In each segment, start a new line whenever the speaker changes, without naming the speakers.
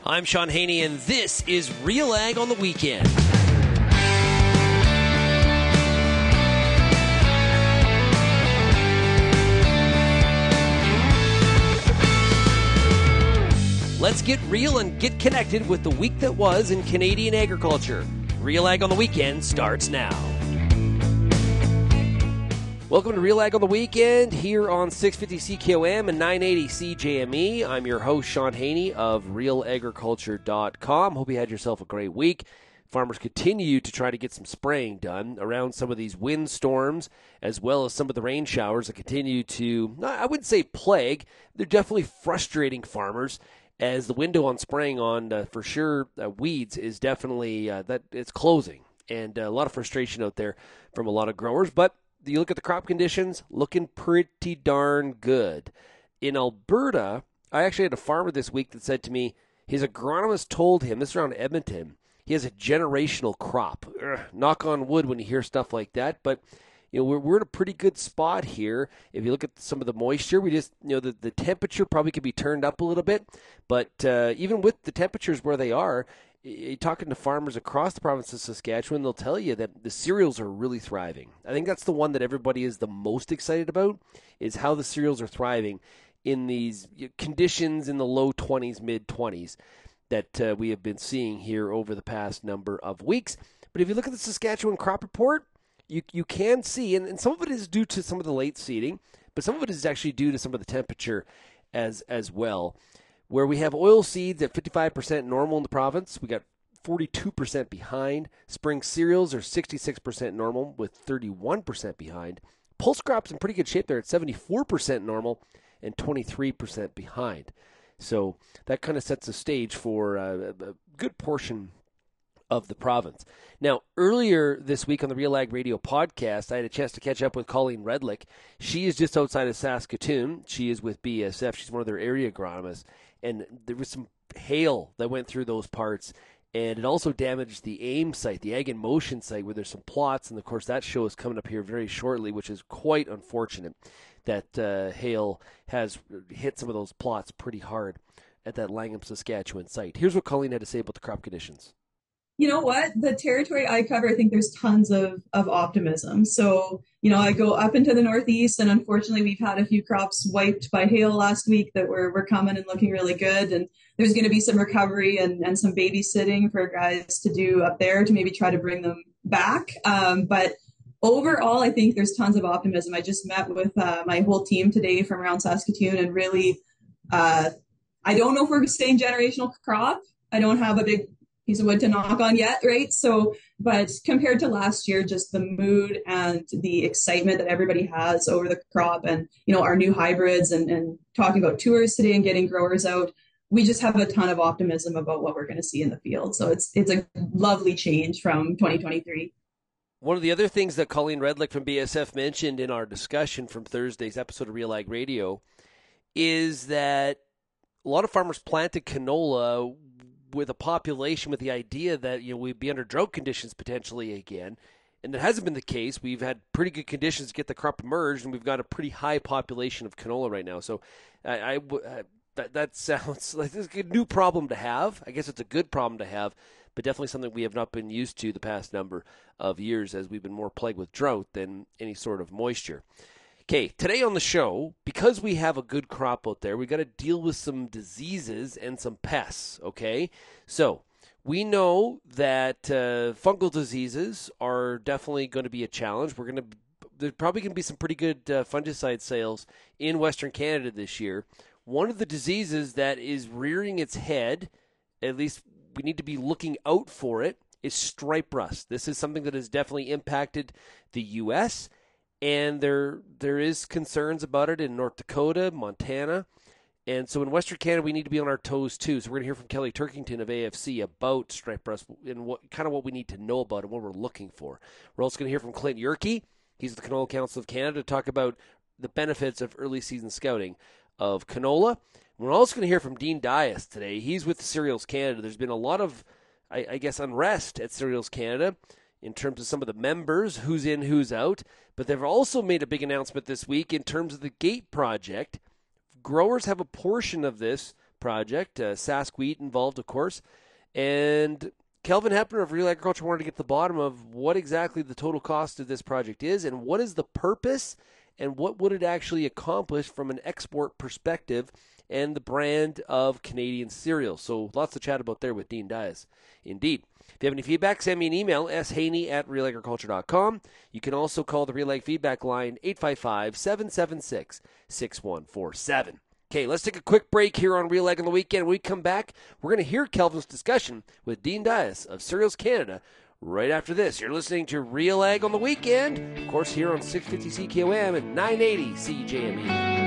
I'm Shaun Haney, and this is RealAg on the Weekend. Let's get real and get connected with the week that was in Canadian agriculture. RealAg on the Weekend starts now. Welcome to RealAg on the Weekend here on 650 CKOM and 980 CJME. I'm your host, Shaun Haney of RealAgriculture.com. Hope you had yourself a great week. Farmers continue to try to get some spraying done around some of these wind storms, as well as some of the rain showers that continue to, I wouldn't say plague, they're definitely frustrating farmers, as the window on spraying on, for sure, weeds is definitely, that it's closing. And a lot of frustration out there from a lot of growers, but you look at the crop conditions, looking pretty darn good. In Alberta, I actually had a farmer this week that said to me, his agronomist told him, this is around Edmonton, he has a generational crop. Knock on wood when you hear stuff like that, but you know, we're in a pretty good spot here. If you look at some of the moisture, we just, you know, the temperature probably could be turned up a little bit, but even with the temperatures where they are, talking to farmers across the province of Saskatchewan, they'll tell you that the cereals are really thriving. I think that's the one that everybody is the most excited about, is how the cereals are thriving in these conditions in the low 20s, mid-20s that we have been seeing here over the past number of weeks. But if you look at the Saskatchewan crop report, you can see, and some of it is due to some of the late seeding, but some of it is actually due to some of the temperature as well. Where we have oil seeds at 55% normal in the province, we got 42% behind. Spring cereals are 66% normal with 31% behind. Pulse crops in pretty good shape there at 74% normal and 23% behind. So that kind of sets the stage for a good portion of the province. Now, earlier this week on the RealAg Radio podcast, I had a chance to catch up with Colleen Redlick. She is just outside of Saskatoon. She is with BSF. She's one of their area agronomists. And there was some hail that went through those parts, and it also damaged the AIM site, the Ag in Motion site, where there's some plots. And, of course, that show is coming up here very shortly, which is quite unfortunate that hail has hit some of those plots pretty hard at that Langham, Saskatchewan site. Here's what Colleen had to say about the crop conditions.
You know what? The territory I cover, I think there's tons of optimism. So, you know, I go up into the Northeast, and unfortunately we've had a few crops wiped by hail last week that were coming and looking really good. And there's going to be some recovery and some babysitting for guys to do up there to maybe try to bring them back. But overall, I think there's tons of optimism. I just met with my whole team today from around Saskatoon, and really, I don't know if we're staying generational crop. I don't have a big piece of wood to knock on yet, right? So, but compared to last year, just the mood and the excitement that everybody has over the crop, and, you know, our new hybrids and talking about tours today and getting growers out, we just have a ton of optimism about what we're going to see in the field. So it's a lovely change from 2023.
One of the other things that Colleen Redlick from BSF mentioned in our discussion from Thursday's episode of RealAg Radio is that a lot of farmers planted canola with a population with the idea that, you know, we'd be under drought conditions potentially again. And it hasn't been the case. We've had pretty good conditions to get the crop emerged, and we've got a pretty high population of canola right now. So that sounds like this is a new problem to have. I guess it's a good problem to have, but definitely something we have not been used to the past number of years, as we've been more plagued with drought than any sort of moisture. Okay, today on the show, because we have a good crop out there, we got to deal with some diseases and some pests, okay? So we know that fungal diseases are definitely going to be a challenge. There's probably going to be some pretty good fungicide sales in Western Canada this year. One of the diseases that is rearing its head, at least we need to be looking out for it, is stripe rust. This is something that has definitely impacted the U.S., and there is concerns about it in North Dakota, Montana. And so in Western Canada, we need to be on our toes too. So we're going to hear from Kelly Turkington of AFC about stripe rust and what we need to know about it and what we're looking for. We're also going to hear from Clint Jurke. He's with the Canola Council of Canada to talk about the benefits of early season scouting of canola. We're also going to hear from Dean Dias today. He's with Cereals Canada. There's been a lot of, I guess, unrest at Cereals Canada in terms of some of the members, who's in, who's out. But they've also made a big announcement this week in terms of the GATE project. Growers have a portion of this project. Sask Wheat involved, of course. And Kelvin Hepner of Real Agriculture wanted to get to the bottom of what exactly the total cost of this project is and what is the purpose and what would it actually accomplish from an export perspective and the brand of Canadian cereals. So lots to chat about there with Dean Dias. Indeed. If you have any feedback, send me an email, shaney@realagriculture.com. You can also call the RealAg feedback line, 855-776-6147. Okay, let's take a quick break here on RealAg on the weekend. When we come back, we're going to hear Kelvin's discussion with Dean Dias of Cereals Canada right after this. You're listening to RealAg on the weekend, of course, here on 650 CKOM and 980 CJME.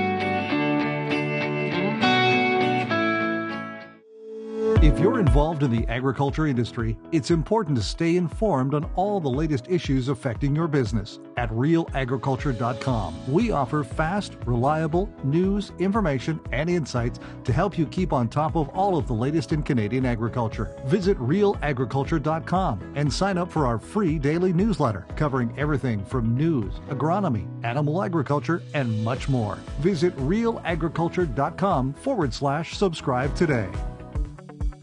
If you're involved in the agriculture industry, it's important to stay informed on all the latest issues affecting your business. At RealAgriculture.com, we offer fast, reliable news, information, and insights to help you keep on top of all of the latest in Canadian agriculture. Visit RealAgriculture.com and sign up for our free daily newsletter covering everything from news, agronomy, animal agriculture, and much more. Visit RealAgriculture.com/subscribe today.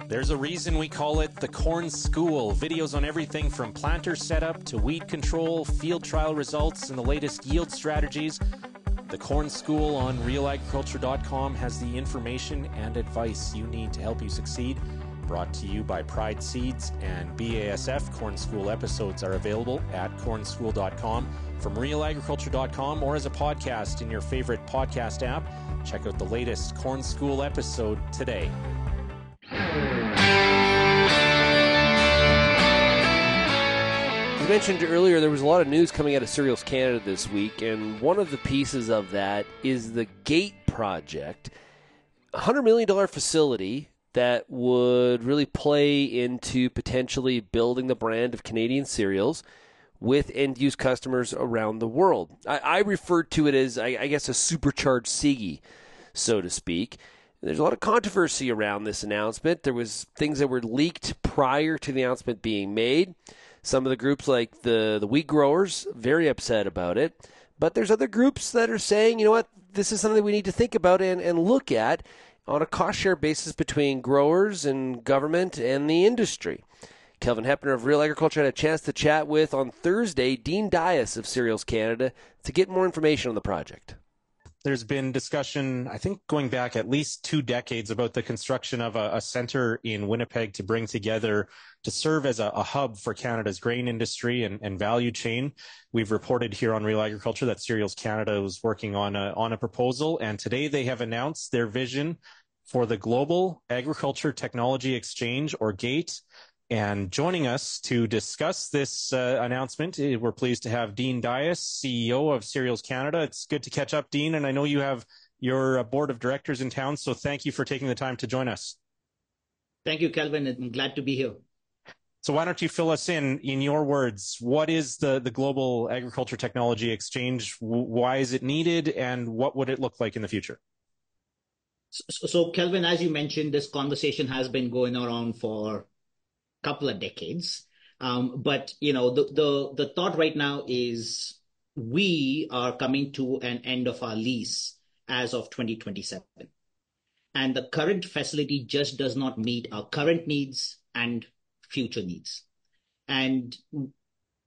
There's a reason we call it the Corn School. Videos on everything from planter setup to weed control, field trial results, and the latest yield strategies. The Corn School on RealAgriculture.com has the information and advice you need to help you succeed. Brought to you by Pride Seeds and BASF. Corn School episodes are available at cornschool.com, from RealAgriculture.com, or as a podcast in your favorite podcast app. Check out the latest Corn School episode today.
As mentioned earlier, there was a lot of news coming out of Cereals Canada this week, and one of the pieces of that is the GATE project, a $100 million facility that would really play into potentially building the brand of Canadian cereals with end-use customers around the world. I referred to it as, I guess, a supercharged SIGI, so to speak. There's a lot of controversy around this announcement. There was things that were leaked prior to the announcement being made. Some of the groups, like the wheat growers, very upset about it. But there's other groups that are saying, you know what, this is something we need to think about and look at on a cost-share basis between growers and government and the industry. Kelvin Hepner of Real Agriculture had a chance to chat with, on Thursday, Dean Dias of Cereals Canada to get more information on the project.
There's been discussion, I think, going back at least 2 decades about the construction of a center in Winnipeg to bring together, to serve as a hub for Canada's grain industry and value chain. We've reported here on Real Agriculture that Cereals Canada was working on a proposal, and today they have announced their vision for the Global Agriculture Technology Exchange, or GATE. And joining us to discuss this announcement, we're pleased to have Dean Dias, CEO of Cereals Canada. It's good to catch up, Dean, and I know you have your board of directors in town, so thank you for taking the time to join us.
Thank you, Kelvin. I'm glad to be here.
So why don't you fill us in your words? What is the Global Agriculture Technology Exchange? Why is it needed, and what would it look like in the future?
So Kelvin, as you mentioned, this conversation has been going around for couple of decades. But, you know, the thought right now is we are coming to an end of our lease as of 2027. And the current facility just does not meet our current needs and future needs. And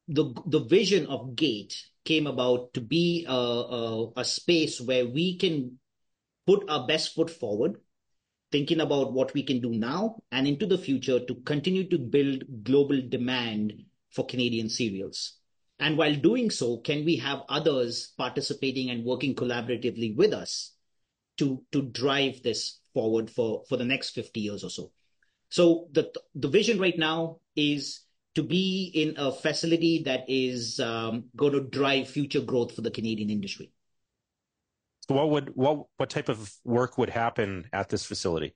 the vision of GATE came about to be a space where we can put our best foot forward, thinking about what we can do now and into the future to continue to build global demand for Canadian cereals. And while doing so, can we have others participating and working collaboratively with us to drive this forward for the next 50 years or so? So the vision right now is to be in a facility that is going to drive future growth for the Canadian industry.
So what type of work would happen at this facility?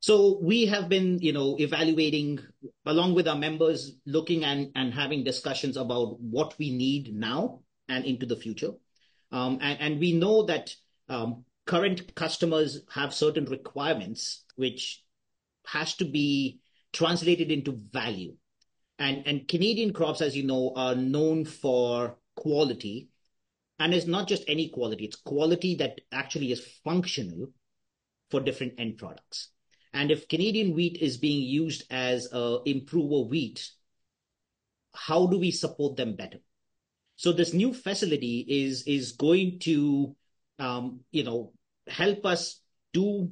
So we have been, evaluating along with our members, looking and having discussions about what we need now and into the future. And we know that current customers have certain requirements, which has to be translated into value. And Canadian crops, as you know, are known for quality. And it's not just any quality, it's quality that actually is functional for different end products. And if Canadian wheat is being used as a improver wheat, how do we support them better? So this new facility is going to, help us do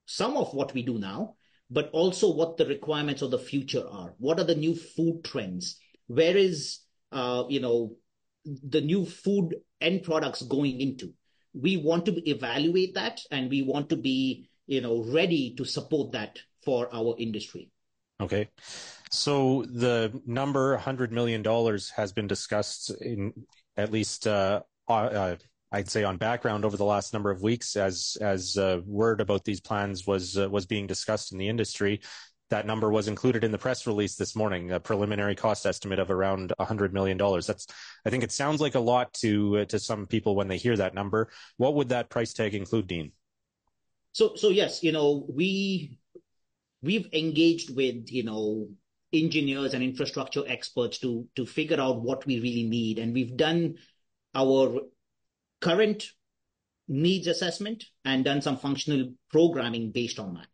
some of what we do now, but also what the requirements of the future are. What are the new food trends? Where is, the new food end products going into? We want to evaluate that, and we want to be, ready to support that for our industry.
Okay. So the number $100 million has been discussed in at least, I'd say on background over the last number of weeks as word about these plans was being discussed in the industry. That number was included in the press release this morning, a preliminary cost estimate of around $100 million. I think it sounds like a lot to some people when they hear that number. What would that price tag include, Dean?
So yes, we've engaged with, engineers and infrastructure experts to figure out what we really need. And we've done our current needs assessment and done some functional programming based on that.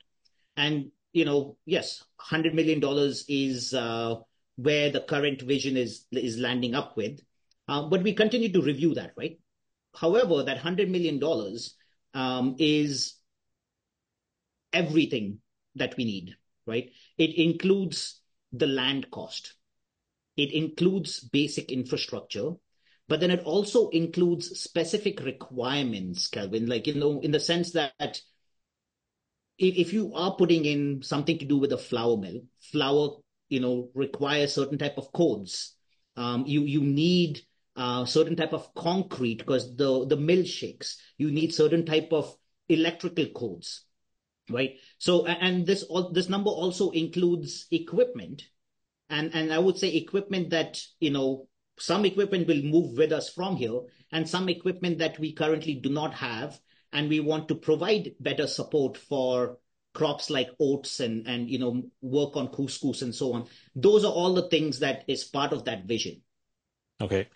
And, yes, $100 million is where the current vision is landing up with. But we continue to review that, right? However, that $100 million is everything that we need, right? It includes the land cost. It includes basic infrastructure, but then it also includes specific requirements, Kelvin, in the sense that if you are putting in something to do with a flour mill, flour, requires certain type of codes. You need certain type of concrete because the mill shakes. You need certain type of electrical codes. Right. So, and this number also includes equipment, and I would say equipment that, some equipment will move with us from here, and some equipment that we currently do not have, and we want to provide better support for crops like oats and work on couscous and so on. Those are all the things that is part of that vision.
Okay.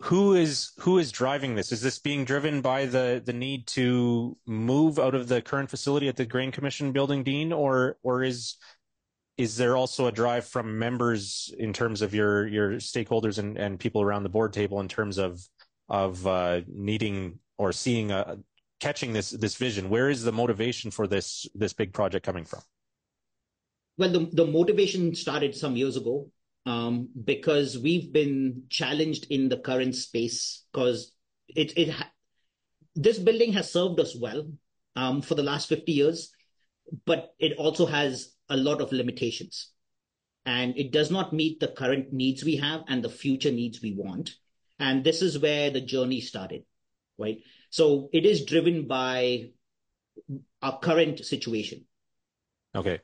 Who is driving this? Is this being driven by the need to move out of the current facility at the Grain Commission building, Dean, or is there also a drive from members in terms of your stakeholders and people around the board table in terms of needing or seeing catching this vision? Where is the motivation for this big project coming from?
Well, the motivation started some years ago. Because we've been challenged in the current space, because this building has served us well for the last 50 years, but it also has a lot of limitations, and it does not meet the current needs we have and the future needs we want. And this is where the journey started, right? So it is driven by our current situation.
Okay.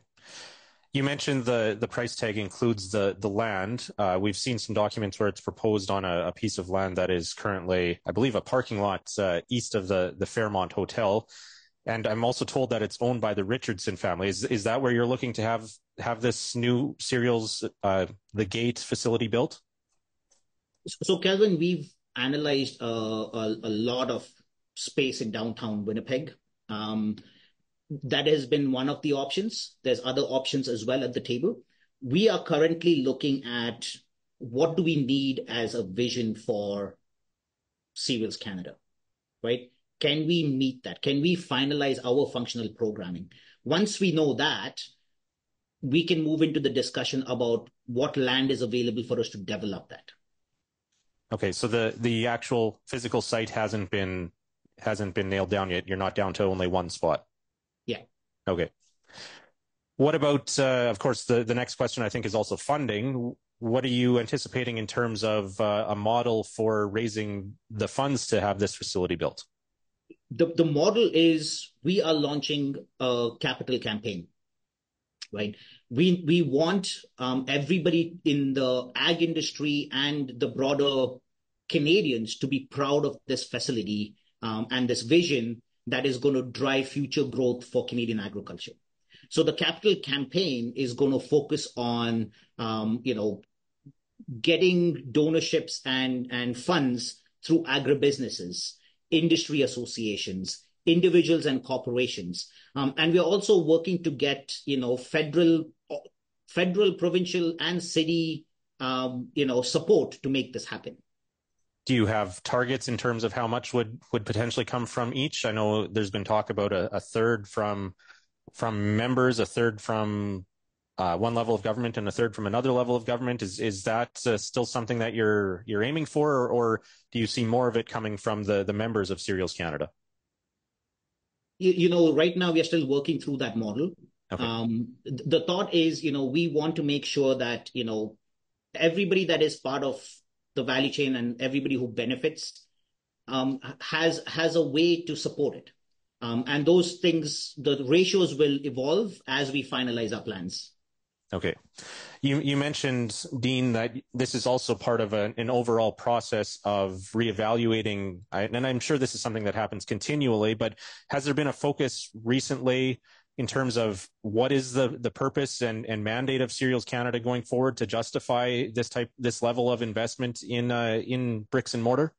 You mentioned the price tag includes the land. We've seen some documents where it's proposed on a piece of land that is currently, I believe, a parking lot east of the Fairmont Hotel. And I'm also told that it's owned by the Richardson family. Is that where you're looking to have this new cereals, the gate facility built?
So Kelvin, we've analyzed a lot of space in downtown Winnipeg. That has been one of the options. There's other options as well at the table. We are currently looking at what do we need as a vision for Cereals Canada, right? Can we meet that? Can we finalize our functional programming? Once we know that, we can move into the discussion about what land is available for us to develop that.
Okay, so the actual physical site hasn't been nailed down yet. You're not down to only one spot.
Yeah.
Okay. What about, of course, the next question I think is also funding. What are you anticipating in terms of a model for raising the funds to have this facility built?
The model is we are launching a capital campaign, right? We want everybody in the ag industry and the broader Canadians to be proud of this facility and this vision that is going to drive future growth for Canadian agriculture. So the capital campaign is going to focus on, getting donorships and funds through agribusinesses, industry associations, individuals and corporations. And we're also working to get, federal, provincial, and city, support to make this happen.
Do you have targets in terms of how much would potentially come from each? I know there's been talk about a third from members, a third from one level of government, and a third from another level of government. Is that still something that you're aiming for, or do you see more of it coming from the members of Cereals Canada?
Right now we are still working through that model.
Okay.
The thought is, we want to make sure that, everybody that is part of the value chain and everybody who benefits has a way to support it. And those things, the ratios will evolve as we finalize our plans.
Okay. You mentioned, Dean, that this is also part of an overall process of reevaluating, and I'm sure this is something that happens continually, but has there been a focus recently in terms of what is the purpose and mandate of Cereals Canada going forward to justify this level of investment in bricks and mortar?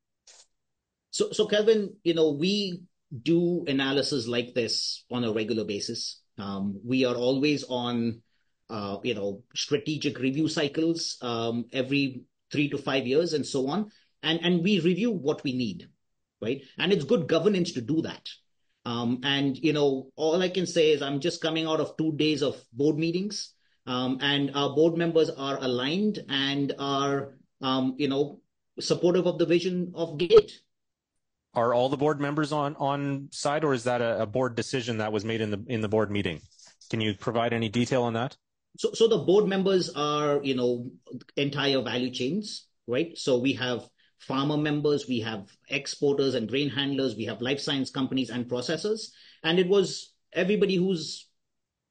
So Kelvin, we do analysis like this on a regular basis. We are always on strategic review cycles every 3 to 5 years and so on. And we review what we need, right? And it's good governance to do that. All I can say is I'm just coming out of 2 days of board meetings, and our board members are aligned and are, supportive of the vision of GATE.
Are all the board members on side, or is that a board decision that was made in the board meeting? Can you provide any detail on that?
So the board members are, entire value chains, right? So we have farmer members, we have exporters and grain handlers, we have life science companies and processors. And it was everybody who's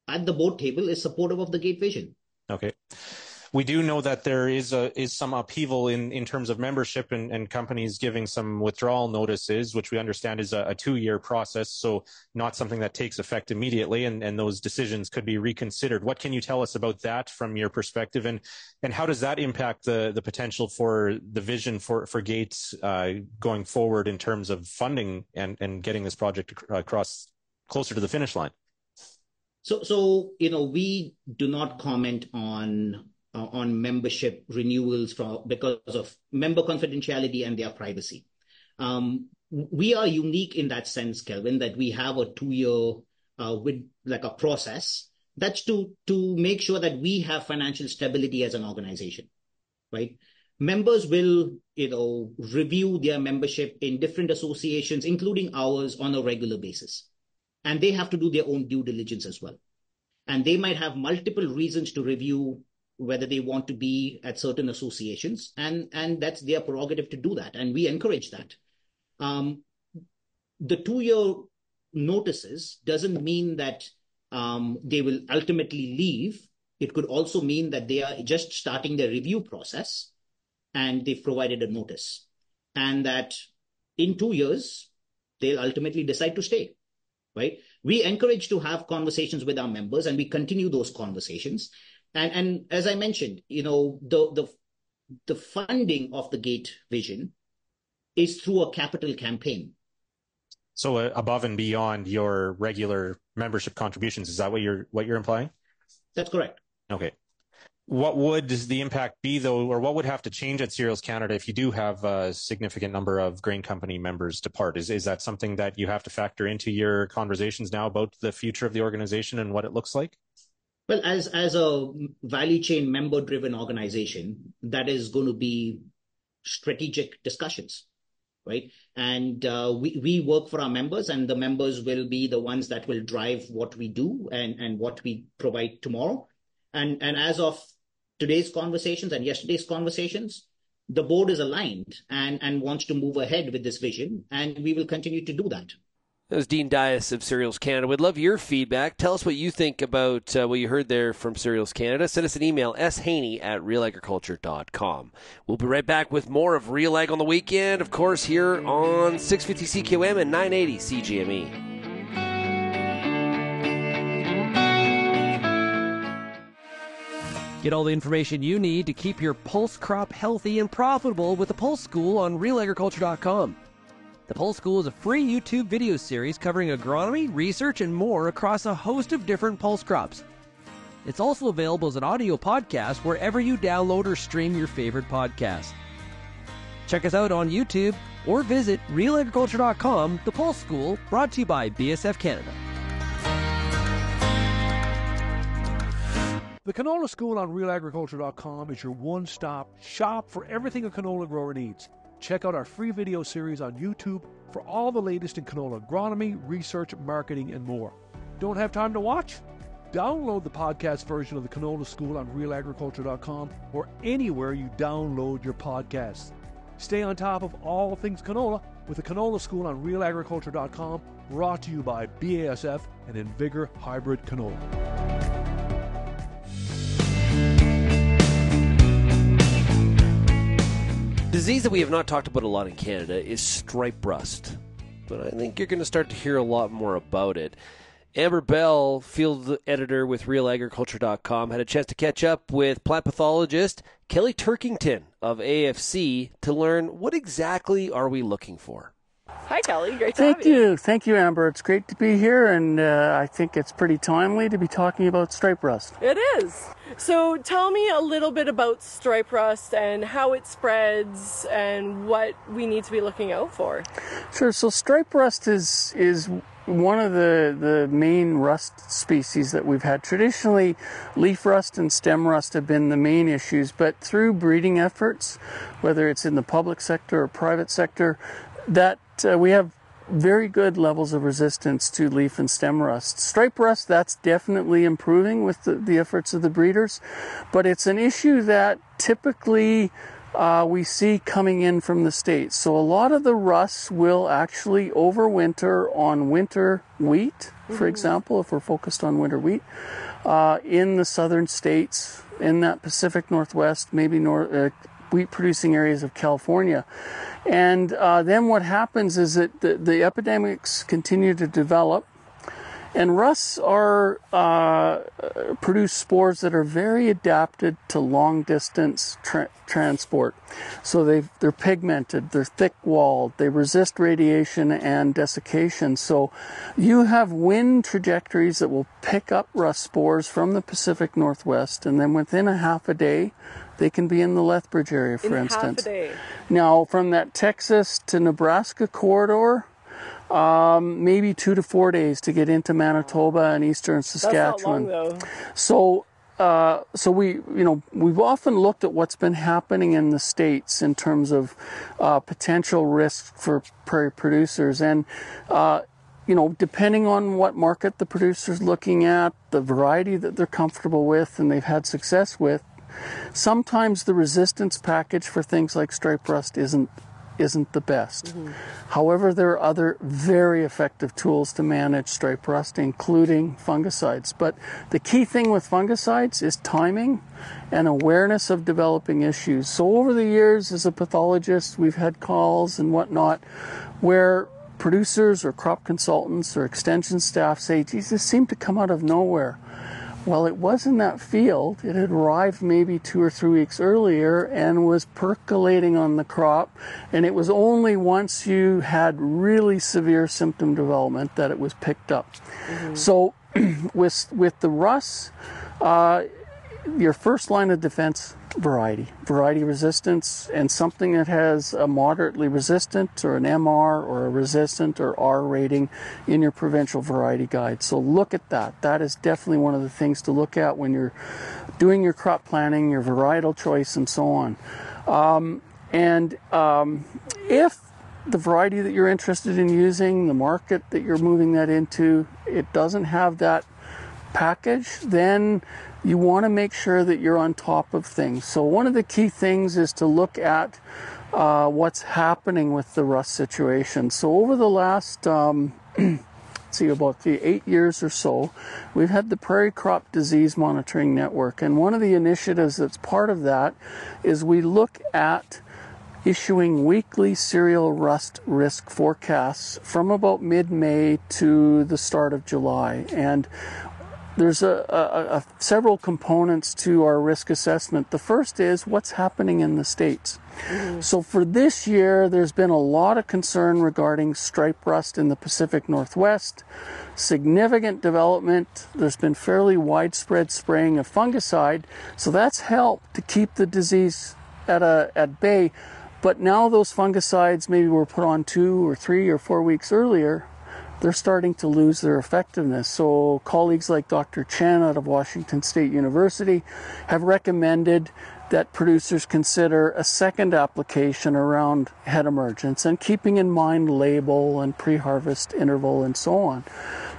at the board table is supportive of the GATE vision.
Okay. We do know that there is some upheaval in terms of membership and companies giving some withdrawal notices, which we understand is a 2-year process, so not something that takes effect immediately, and those decisions could be reconsidered. What can you tell us about that from your perspective, and how does that impact the potential for the vision for GATE going forward in terms of funding and getting this project across closer to the finish line?
So we do not comment on membership renewals because of member confidentiality and their privacy. We are unique in that sense, Kelvin, that we have a 2-year with like a process that's to make sure that we have financial stability as an organization, right? Members will, review their membership in different associations, including ours, on a regular basis. And they have to do their own due diligence as well. And they might have multiple reasons to review whether they want to be at certain associations, and that's their prerogative to do that, and we encourage that. The 2-year notices doesn't mean that they will ultimately leave. It could also mean that they are just starting their review process, and they've provided a notice, and that in 2 years, they'll ultimately decide to stay, right? We encourage to have conversations with our members, and we continue those conversations. And as I mentioned, the funding of the GATE vision is through a capital campaign.
So above and beyond your regular membership contributions, is that what you're implying?
That's correct.
Okay. What would the impact be, though, or what would have to change at Cereals Canada if you do have a significant number of grain company members depart? Is that something that you have to factor into your conversations now about the future of the organization and what it looks like?
Well, as a value chain member-driven organization, that is going to be strategic discussions, right? And we work for our members, and the members will be the ones that will drive what we do and what we provide tomorrow. And as of today's conversations and yesterday's conversations, the board is aligned and wants to move ahead with this vision, and we will continue to do that.
That was Dean Dias of Cereals Canada. We'd love your feedback. Tell us what you think about what you heard there from Cereals Canada. Send us an email, shaney@realagriculture.com. We'll be right back with more of Real Ag on the Weekend, of course, here on 650 CQM and 980 CGME. Get all the information you need to keep your pulse crop healthy and profitable with the Pulse School on RealAgriculture.com.
The Pulse School is a free YouTube video series covering agronomy, research, and more across a host of different pulse crops. It's also available as an audio podcast wherever you download or stream your favorite podcast. Check us out on YouTube or visit RealAgriculture.com. The Pulse School, brought to you by BSF Canada.
The Canola School on RealAgriculture.com is your one-stop shop for everything a canola grower needs. Check out our free video series on YouTube for all the latest in canola agronomy, research, marketing, and more. Don't have time to watch? Download the podcast version of the Canola School on RealAgriculture.com or anywhere you download your podcasts. Stay on top of all things canola with the Canola School on RealAgriculture.com, brought to you by BASF and Invigor Hybrid Canola.
Disease that we have not talked about a lot in Canada is stripe rust, but I think you're going to start to hear a lot more about it. Amber Bell, field editor with RealAgriculture.com, had a chance to catch up with plant pathologist Kelly Turkington of AFC to learn what exactly are we looking for.
Hi, Kelly. Great to have you.
Thank you, Amber. It's great to be here, and I think it's pretty timely to be talking about stripe rust.
It is. So tell me a little bit about stripe rust and how it spreads and what we need to be looking out for.
Sure. So stripe rust is one of the main rust species that we've had. Traditionally, leaf rust and stem rust have been the main issues, but through breeding efforts, whether it's in the public sector or private sector, that we have very good levels of resistance to leaf and stem rust. Stripe rust, that's definitely improving with the efforts of the breeders, but it's an issue that typically we see coming in from the States. So a lot of the rusts will actually overwinter on winter wheat, for example, if we're focused on winter wheat, in the southern states, in that Pacific Northwest, maybe wheat-producing areas of California. And then what happens is that the epidemics continue to develop, and rusts produce spores that are very adapted to long-distance transport. So they're pigmented, they're thick-walled, they resist radiation and desiccation. So you have wind trajectories that will pick up rust spores from the Pacific Northwest, and then within a half a day, they can be in the Lethbridge area, for instance.
Half a day.
Now, from that Texas to Nebraska corridor, maybe 2 to 4 days to get into Manitoba and eastern Saskatchewan.
That's not long, though.
So we've often looked at what's been happening in the States in terms of potential risk for prairie producers, and depending on what market the producer's looking at, the variety that they're comfortable with and they've had success with, sometimes the resistance package for things like stripe rust isn't the best. Mm-hmm. However, there are other very effective tools to manage stripe rust, including fungicides. But the key thing with fungicides is timing and awareness of developing issues. So over the years, as a pathologist, we've had calls and whatnot where producers or crop consultants or extension staff say, geez, this seemed to come out of nowhere. Well, it was in that field. It had arrived maybe 2 or 3 weeks earlier and was percolating on the crop. And it was only once you had really severe symptom development that it was picked up. Mm-hmm. So with the rust, your first line of defense, variety resistance, and something that has a moderately resistant or an MR or a resistant or R rating in your provincial variety guide. So look at that. That is definitely one of the things to look at when you're doing your crop planning, your varietal choice, and so on. If the variety that you're interested in using, the market that you're moving that into, it doesn't have that package, then you want to make sure that you're on top of things. So one of the key things is to look at what's happening with the rust situation. So over the last, about 8 years or so, we've had the Prairie Crop Disease Monitoring Network. And one of the initiatives that's part of that is we look at issuing weekly cereal rust risk forecasts from about mid-May to the start of July. And there's several components to our risk assessment. The first is what's happening in the States. So for this year, there's been a lot of concern regarding stripe rust in the Pacific Northwest, significant development. There's been fairly widespread spraying of fungicide, so that's helped to keep the disease at bay. But now those fungicides maybe were put on 2 or 3 or 4 weeks earlier, they're starting to lose their effectiveness. So colleagues like Dr. Chen out of Washington State University have recommended that producers consider a second application around head emergence and keeping in mind label and pre-harvest interval and so on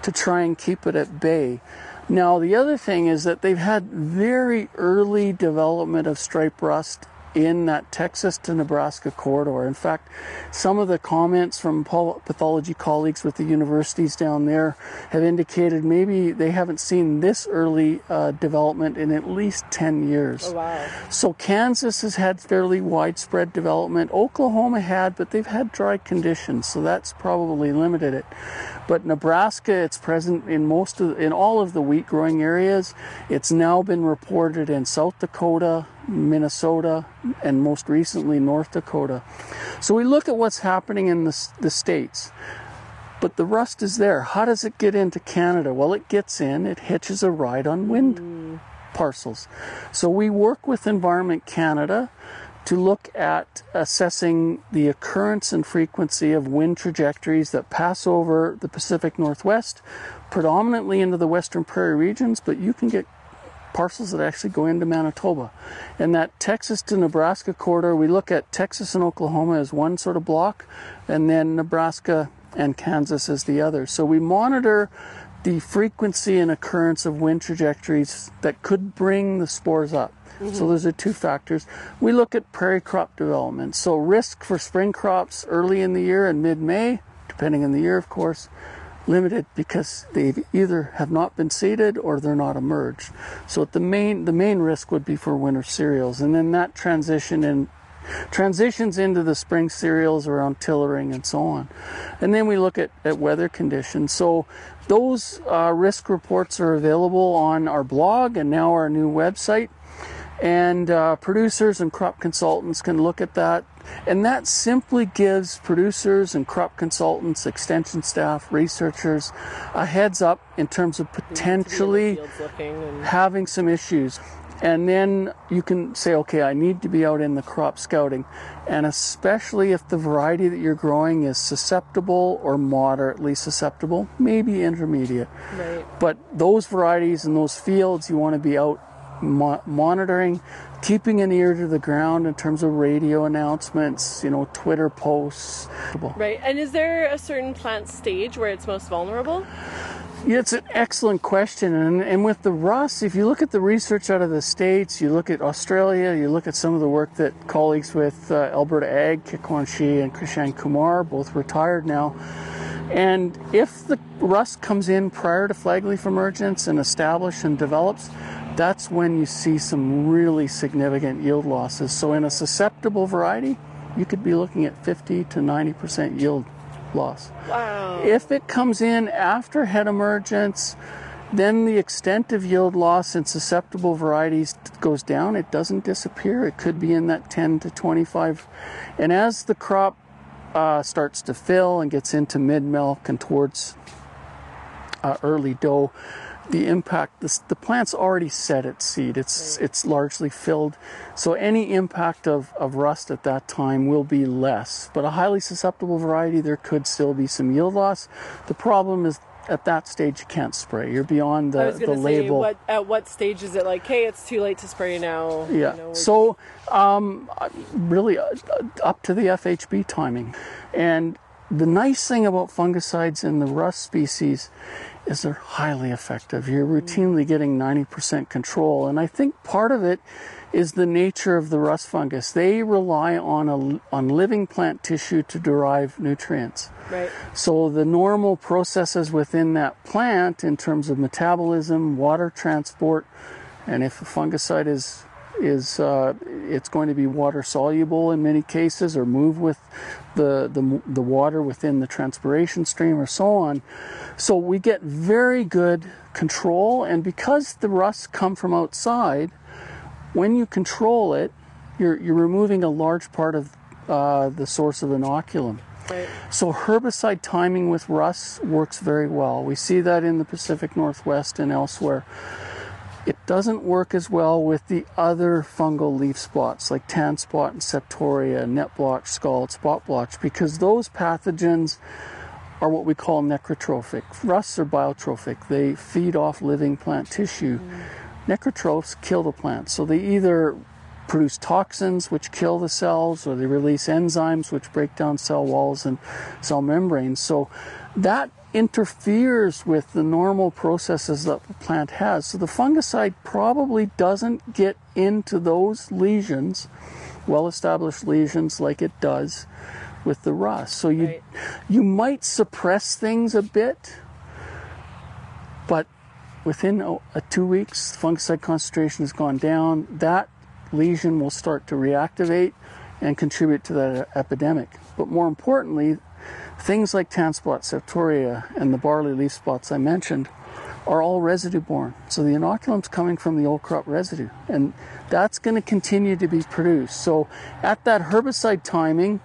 to try and keep it at bay. Now the other thing is that they've had very early development of stripe rust in that Texas to Nebraska corridor. In fact, some of the comments from pathology colleagues with the universities down there have indicated maybe they haven't seen this early development in at least 10 years.
Oh, wow.
So Kansas has had fairly widespread development. Oklahoma had, but they've had dry conditions, so that's probably limited it. But Nebraska, it's present in all of the wheat growing areas. It's now been reported in South Dakota, Minnesota, and most recently North Dakota. So we look at what's happening in the states, but the rust is there. How does it get into Canada? Well, it gets in, it hitches a ride on wind parcels. So we work with Environment Canada to look at assessing the occurrence and frequency of wind trajectories that pass over the Pacific Northwest, predominantly into the Western Prairie regions, but you can get parcels that actually go into Manitoba. And that Texas to Nebraska corridor, we look at Texas and Oklahoma as one sort of block, and then Nebraska and Kansas as the other. So we monitor the frequency and occurrence of wind trajectories that could bring the spores up. So those are 2 factors. We look at prairie crop development. So risk for spring crops early in the year and mid-May, depending on the year, of course, limited because they either have not been seeded or they're not emerged. So the main risk would be for winter cereals, and then that transitions into the spring cereals around tillering and so on. And then we look at weather conditions. So those risk reports are available on our blog and now our new website. And producers and crop consultants can look at that. And that simply gives producers and crop consultants, extension staff, researchers a heads up in terms of potentially having some issues. And then you can say, okay, I need to be out in the crop scouting. And especially if the variety that you're growing is susceptible or moderately susceptible, maybe intermediate.
Right.
But those varieties and those fields, you want to be out monitoring, keeping an ear to the ground in terms of radio announcements, Twitter posts.
Right. And is there a certain plant stage where it's most vulnerable?
Yeah, it's an excellent question. And with the rust, if you look at the research out of the States, you look at Australia, you look at some of the work that colleagues with Alberta Ag, Kikwan Shi and Krishan Kumar, both retired now. And if the rust comes in prior to flag leaf emergence and establishes and develops, that's when you see some really significant yield losses. So in a susceptible variety, you could be looking at 50 to 90% yield loss.
Wow.
If it comes in after head emergence, then the extent of yield loss in susceptible varieties goes down. It doesn't disappear. It could be in that 10 to 25. And as the crop starts to fill and gets into mid-milk and towards early dough, the impact, the plant's already set its seed. It's largely filled. So any impact of rust at that time will be less. But a highly susceptible variety, there could still be some yield loss. The problem is at that stage you can't spray. You're beyond the label.
At what stage is it like, hey, it's too late to spray now?
Yeah. Really up to the FHB timing. And the nice thing about fungicides in the rust species is they're highly effective. You're routinely getting 90% control. And I think part of it is the nature of the rust fungus. They rely on living plant tissue to derive nutrients.
Right.
So the normal processes within that plant in terms of metabolism, water transport, and if a fungicide is is it's going to be water soluble in many cases, or move with the water within the transpiration stream, or so on. So we get very good control, and because the rusts come from outside, when you control it, you're removing a large part of the source of inoculum.
Right.
So herbicide timing with rusts works very well. We see that in the Pacific Northwest and elsewhere. It doesn't work as well with the other fungal leaf spots like tan spot and septoria, net blotch, scald, spot blotch, because those pathogens are what we call necrotrophic. Rusts are biotrophic. They feed off living plant tissue. Necrotrophs kill the plant. So they either produce toxins which kill the cells, or they release enzymes which break down cell walls and cell membranes. So that interferes with the normal processes that the plant has. So the fungicide probably doesn't get into those lesions, well-established lesions, like it does with the rust. So you might suppress things a bit, but within 2 weeks, fungicide concentration has gone down. That lesion will start to reactivate and contribute to that epidemic. But more importantly, things like tan spot, septoria, and the barley leaf spots I mentioned are all residue-borne. So the inoculum's coming from the old crop residue, and that's going to continue to be produced. So at that herbicide timing,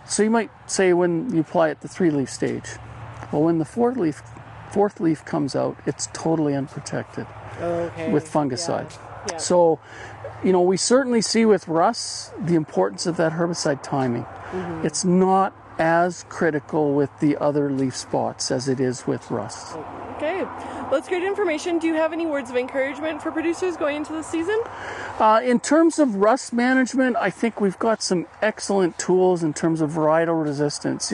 so you might say when you apply at the 3-leaf stage, well, when the fourth leaf comes out, it's totally unprotected with fungicide.
Yeah.
So, we certainly see with rusts the importance of that herbicide timing. Mm-hmm. It's not as critical with the other leaf spots as it is with rust.
Okay, well, that's great information. Do you have any words of encouragement for producers going into the season?
In terms of rust management, I think we've got some excellent tools in terms of varietal resistance.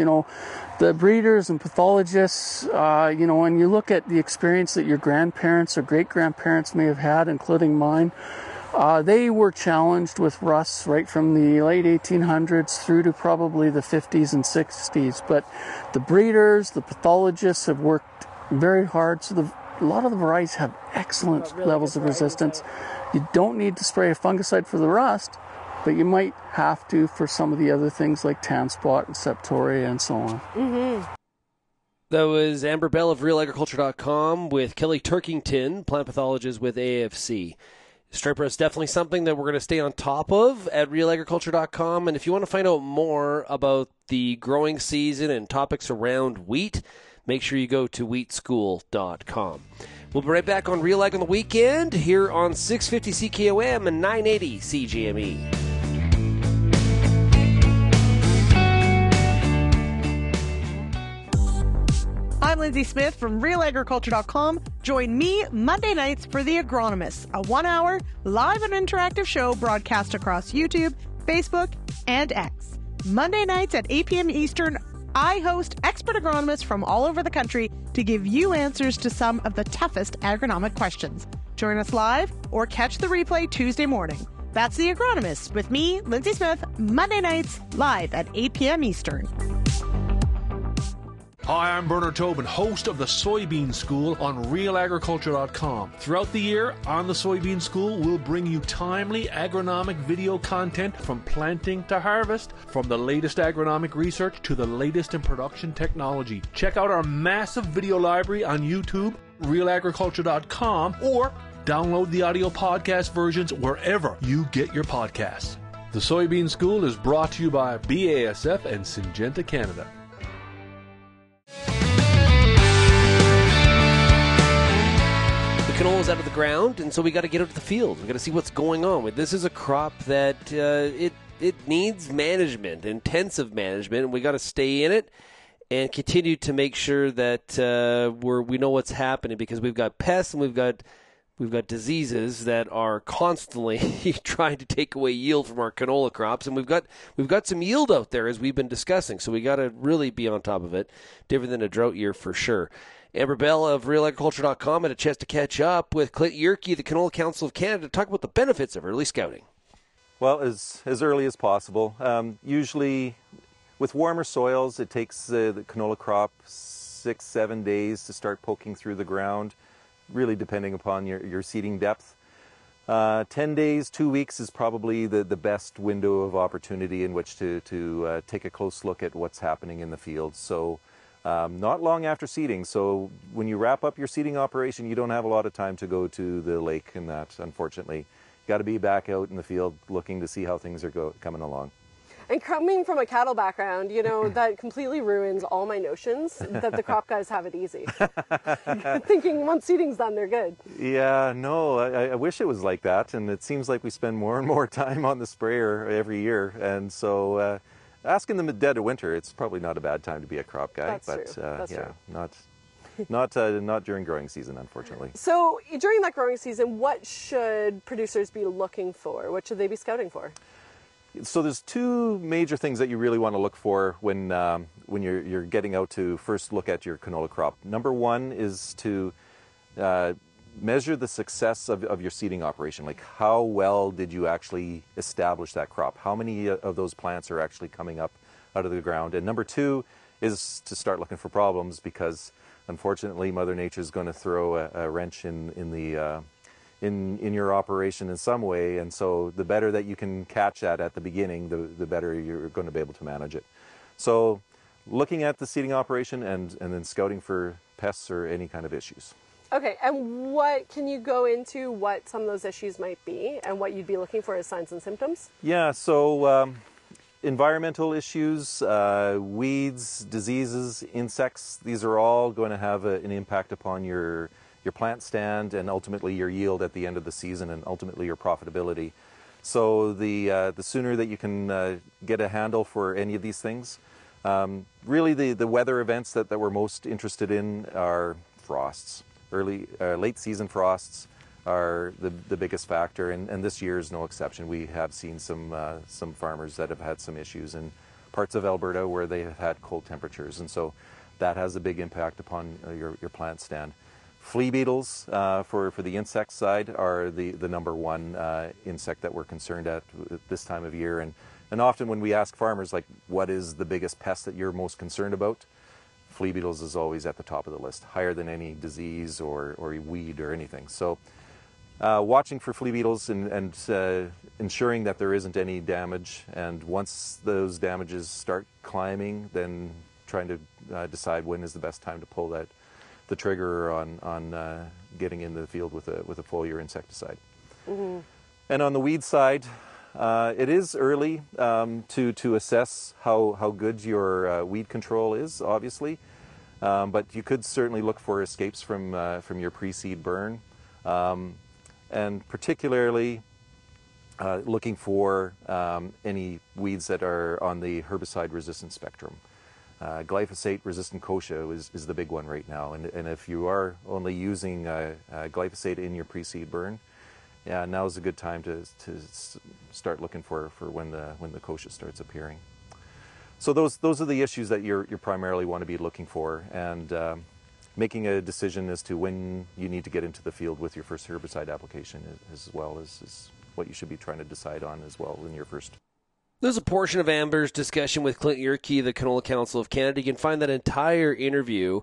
The breeders and pathologists, when you look at the experience that your grandparents or great-grandparents may have had, including mine, they were challenged with rusts right from the late 1800s through to probably the 50s and 60s. But the breeders, the pathologists have worked very hard. So a lot of the varieties have excellent levels of resistance. You don't need to spray a fungicide for the rust, but you might have to for some of the other things like tan spot and septoria and so on.
Mm-hmm.
That was Amber Bell of RealAgriculture.com with Kelly Turkington, plant pathologist with AFC. Stripe rust is definitely something that we're going to stay on top of at RealAgriculture.com. And if you want to find out more about the growing season and topics around wheat, make sure you go to wheatschool.com. We'll be right back on Real Ag on the weekend here on 650 CKOM and 980 CJME.
I'm Lindsay Smith from RealAgriculture.com. Join me Monday nights for The Agronomists, a 1-hour live and interactive show broadcast across YouTube, Facebook, and X. Monday nights at 8 p.m. Eastern, I host expert agronomists from all over the country to give you answers to some of the toughest agronomic questions. Join us live or catch the replay Tuesday morning. That's The Agronomists with me, Lindsay Smith, Monday nights live at 8 p.m. Eastern.
Hi, I'm Bernard Tobin, host of the Soybean School on RealAgriculture.com. Throughout the year, on the Soybean School, we'll bring you timely agronomic video content from planting to harvest, from the latest agronomic research to the latest in production technology. Check out our massive video library on YouTube, RealAgriculture.com, or download the audio podcast versions wherever you get your podcasts. The Soybean School is brought to you by BASF and Syngenta Canada.
Canola's out of the ground, and so we got to get out to the field. We got to see what's going on. This is a crop that it needs management, intensive management, and we got to stay in it and continue to make sure that we know what's happening, because we've got pests and we've got diseases that are constantly trying to take away yield from our canola crops, and we've got some yield out there as we've been discussing. So we got to really be on top of it. Different than a drought year for sure. Amber Bell of RealAgriculture.com had a chance to catch up with Clint Jurke, the Canola Council of Canada, to talk about the benefits of early scouting.
Well, as early as possible. Usually, with warmer soils, it takes the canola crop 6-7 days to start poking through the ground, really depending upon your seeding depth. 10 days, 2 weeks is probably the best window of opportunity in which to take a close look at what's happening in the field. So not long after seeding. So when you wrap up your seeding operation, you don't have a lot of time to go to the lake and that, unfortunately. You got to be back out in the field looking to see how things are coming along.
And coming from a cattle background, you know, that completely ruins all my notions that the crop guys have it easy. Thinking once seeding's done, they're good.
Yeah, no, I wish it was like that. And it seems like we spend more and more time on the sprayer every year. And so asking them at dead of winter, it's probably not a bad time to be a crop guy.
That's true. That's true.
Not during growing season, unfortunately.
So during that growing season, what should producers be looking for? What should they be scouting for?
So there's two major things that you really want to look for when you're getting out to first look at your canola crop. Number one is to measure the success of your seeding operation. Like, how well did you actually establish that crop? How many of those plants are actually coming up out of the ground? And number two is to start looking for problems, because unfortunately Mother Nature is going to throw a wrench in your operation in some way, and so the better that you can catch that at the beginning, the better you're going to be able to manage it. So looking at the seeding operation and then scouting for pests or any kind of issues.
Okay, and what can you go into what some of those issues might be and what you'd be looking for as signs and symptoms?
Yeah, so environmental issues, weeds, diseases, insects, these are all going to have an impact upon your plant stand and ultimately your yield at the end of the season and ultimately your profitability. So the sooner that you can get a handle for any of these things, really the weather events that we're most interested in are frosts. Late season frosts are the biggest factor, and this year is no exception. We have seen some farmers that have had some issues in parts of Alberta where they have had cold temperatures, and so that has a big impact upon your plant stand. Flea beetles for the insect side are the number one insect that we're concerned at this time of year. And often when we ask farmers, like, what is the biggest pest that you're most concerned about? Flea beetles is always at the top of the list, higher than any disease or weed or anything. So watching for flea beetles and ensuring that there isn't any damage. And once those damages start climbing, then trying to decide when is the best time to pull the trigger on getting in the field with a foliar insecticide. Mm-hmm. And on the weed side, it is early to assess how good your weed control is, obviously, but you could certainly look for escapes from your pre-seed burn, and particularly looking for any weeds that are on the herbicide resistant spectrum. Glyphosate resistant kochia is the big one right now, and if you are only using glyphosate in your pre-seed burn, yeah, now is a good time to start looking for when the kochia starts appearing. So those are the issues that you primarily want to be looking for, and making a decision as to when you need to get into the field with your first herbicide application as well is what you should be trying to decide on as well in your first.
There's a portion of Amber's discussion with Clint Jurke, the Canola Council of Canada. You can find that entire interview.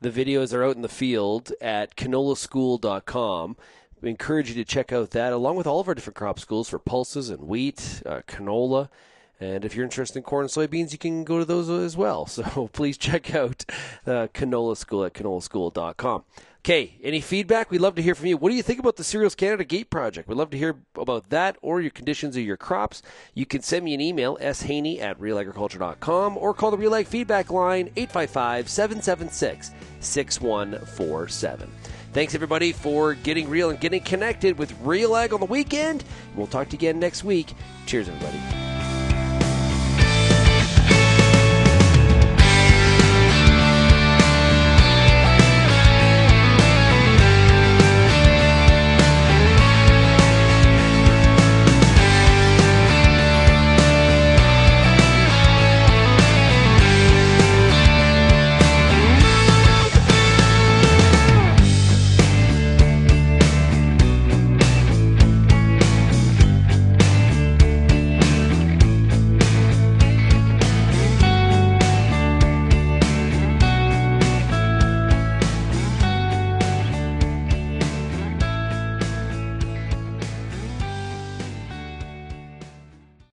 The videos are out in the field at canolaschool.com. We encourage you to check out that, along with all of our different crop schools for pulses and wheat, canola. And if you're interested in corn and soybeans, you can go to those as well. So please check out Canola School at canolaschool.com. Okay, any feedback? We'd love to hear from you. What do you think about the Cereals Canada Gate Project? We'd love to hear about that or your conditions of your crops. You can send me an email, shaney@realagriculture.com, or call the RealAg feedback line, 855-776-6147. Thanks, everybody, for getting real and getting connected with RealAg on the weekend. We'll talk to you again next week. Cheers, everybody.